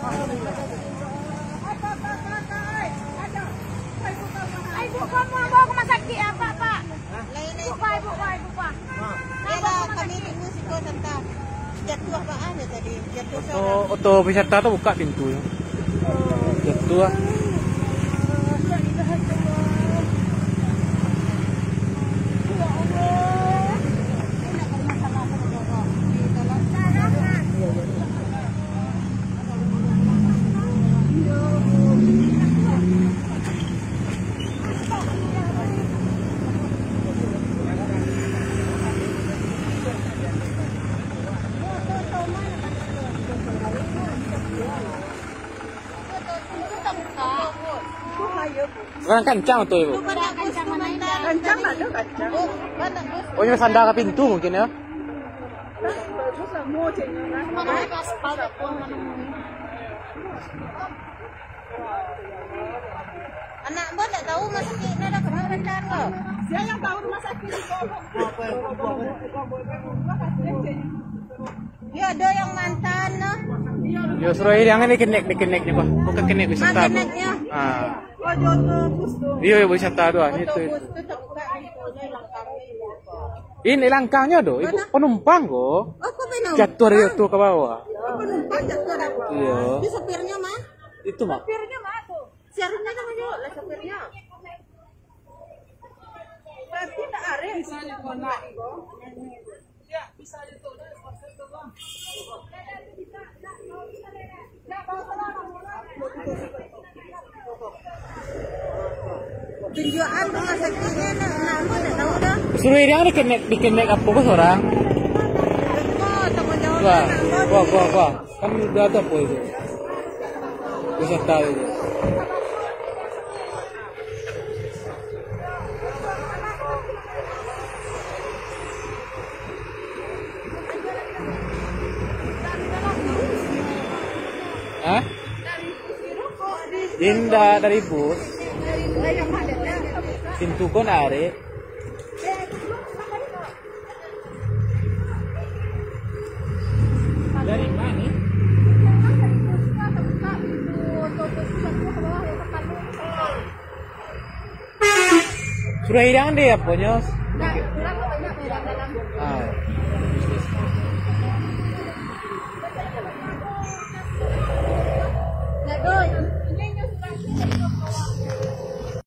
Ibu kamu mau ke rumah sakit apa, Pak? Ibu Pak. Yalah, kami tunggu si kau tentang jatuh apaan ya tadi? Jatuh Oto wisata tuh buka pintunya. Jatuh ah. Sekarang kencang tuh ibu. Kencang ada kencang. Oh ini sandar ke pintu mungkin ya? Anak mbak tak tahu rumah sakitnya dah kemarin kan lo. Dia yang tahu rumah sakit. Ya ada yang mantan noh. Yo suruh ini yang ini kenek nih pak. Bukan kenek wisata. Keneknya. Ah. Oh jodoh busto. Iya wisata tuh. Itu. Busto terbuka pintunya langkahnya. Ini langkahnya doh. Ibu penumpang kok. Oh kok penumpang? Jatuh dari itu ke bawah. Oh penumpang jatuh dah. Iya. Di sopirnya mah? Itu mak. Sopirnya mah tuh. Sopirnya namanya lah sopirnya. Berarti tak ada bisa dikonak. Ya, bisa itu. Tunjukan rumah sakitnya nama tak tahu dah. Suruh ini yang dikenek apa kok orang? Oh tanggung jawab. Wah. Kan udah ada apa itu? Wisata itu. Hah? Dinda dari bus. Pintu kon are. Dari mana? Sudah hilang deh ya ponyos. Ah. Nah,